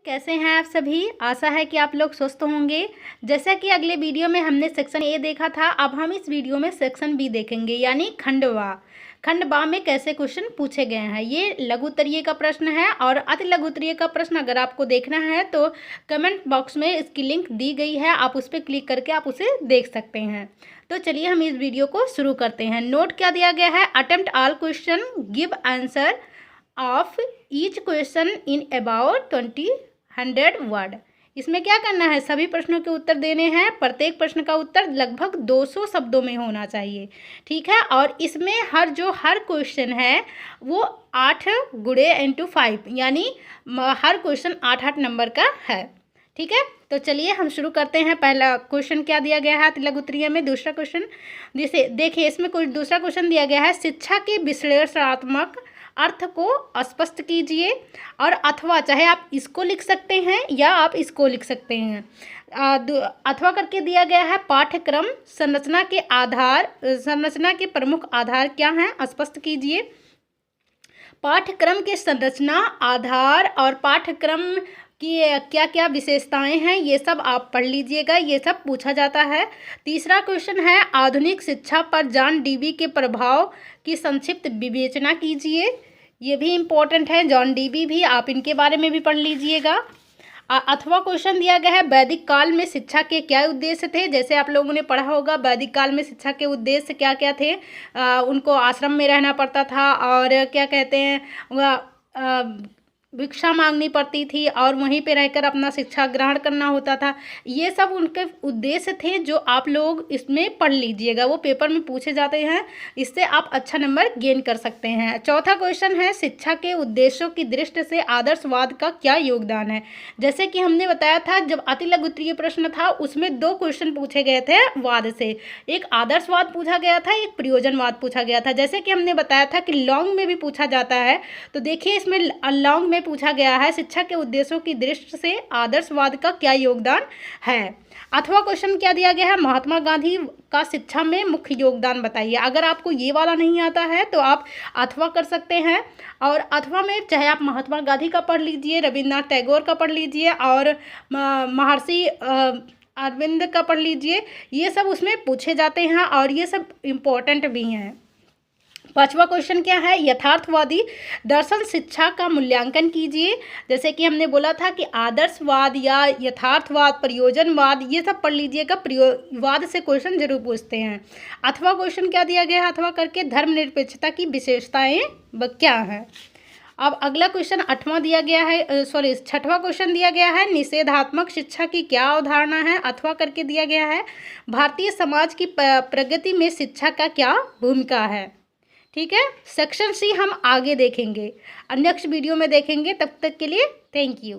कैसे हैं आप सभी। आशा है कि आप लोग स्वस्थ होंगे। जैसा कि अगले वीडियो में हमने सेक्शन ए देखा था, अब हम इस वीडियो में सेक्शन बी देखेंगे, यानी खंड बा में कैसे क्वेश्चन पूछे गए हैं। ये लघु उत्तरीय का प्रश्न है और अति लघु उत्तरीय का प्रश्न अगर आपको देखना है तो कमेंट बॉक्स में इसकी लिंक दी गई है, आप उस पर क्लिक करके आप उसे देख सकते हैं। तो चलिए हम इस वीडियो को शुरू करते हैं। नोट क्या दिया गया है, attempt all question, give answer of each question in about 100 word. इसमें क्या करना है, सभी प्रश्नों के उत्तर देने हैं। प्रत्येक प्रश्न का उत्तर लगभग 200 शब्दों में होना चाहिए, ठीक है। और इसमें हर क्वेश्चन है वो 8 गुणे इंटू 5, यानी हर क्वेश्चन 8 नंबर का है, ठीक है। तो चलिए हम शुरू करते हैं। पहला क्वेश्चन क्या दिया गया है लघु उत्तरीय में, दूसरा क्वेश्चन जिसे देखिए, इसमें कुछ दूसरा क्वेश्चन दिया गया है, शिक्षा के विश्लेषणात्मक अर्थ को स्पष्ट कीजिए। और अथवा चाहे आप इसको लिख सकते हैं या आप इसको लिख सकते हैं। अथवा करके दिया गया है, पाठ्यक्रम संरचना के प्रमुख आधार क्या हैं, स्पष्ट कीजिए। पाठ्यक्रम के संरचना, आधार और पाठ्यक्रम की क्या क्या विशेषताएं हैं, ये सब आप पढ़ लीजिएगा, ये सब पूछा जाता है। तीसरा क्वेश्चन है, आधुनिक शिक्षा पर जॉन डीवी के प्रभाव की संक्षिप्त विवेचना कीजिए। ये भी इम्पोर्टेंट है, जॉन डीवी भी, आप इनके बारे में भी पढ़ लीजिएगा। अथवा क्वेश्चन दिया गया है, वैदिक काल में शिक्षा के क्या उद्देश्य थे। जैसे आप लोगों ने पढ़ा होगा, वैदिक काल में शिक्षा के उद्देश्य क्या क्या थे। उनको आश्रम में रहना पड़ता था और क्या कहते हैं, भिक्षा मांगनी पड़ती थी और वहीं पे रहकर अपना शिक्षा ग्रहण करना होता था। ये सब उनके उद्देश्य थे जो आप लोग इसमें पढ़ लीजिएगा, वो पेपर में पूछे जाते हैं, इससे आप अच्छा नंबर गेन कर सकते हैं। चौथा क्वेश्चन है, शिक्षा के उद्देश्यों की दृष्टि से आदर्शवाद का क्या योगदान है। जैसे कि हमने बताया था, जब अति लघु उत्तरीय प्रश्न था उसमें 2 क्वेश्चन पूछे गए थे वाद से, एक आदर्शवाद पूछा गया था, एक प्रयोजनवाद पूछा गया था। जैसे कि हमने बताया था कि लॉन्ग में भी पूछा जाता है, तो देखिए इसमें लॉन्ग में पूछा गया है, शिक्षा के उद्देश्यों की दृष्टि से आदर्शवाद का क्या योगदान है। अथवा क्वेश्चन क्या दिया गया है, महात्मा गांधी का शिक्षा में मुख्य योगदान बताइए। अगर आपको ये वाला नहीं आता है तो आप अथवा कर सकते हैं। और अथवा में चाहे आप महात्मा गांधी का पढ़ लीजिए, रविन्द्रनाथ टैगोर का पढ़ लीजिए और महर्षि अरविंद का पढ़ लीजिए, ये सब उसमें पूछे जाते हैं और ये सब इम्पोर्टेंट भी हैं। पांचवा क्वेश्चन क्या है, यथार्थवादी दर्शन शिक्षा का मूल्यांकन कीजिए। जैसे कि हमने बोला था कि आदर्शवाद या यथार्थवाद, प्रयोजनवाद, ये सब पढ़ लीजिएगा, प्रयोजनवाद से क्वेश्चन जरूर पूछते हैं। अथवा क्वेश्चन क्या दिया गया है, अथवा करके धर्मनिरपेक्षता की विशेषताएं क्या हैं। अब अगला क्वेश्चन छठवां क्वेश्चन दिया गया है, निषेधात्मक शिक्षा की क्या अवधारणा है। अथवा करके दिया गया है, भारतीय समाज की प्रगति में शिक्षा का क्या भूमिका है, ठीक है। सेक्शन सी हम आगे देखेंगे, नेक्स्ट वीडियो में देखेंगे। तब तक के लिए थैंक यू।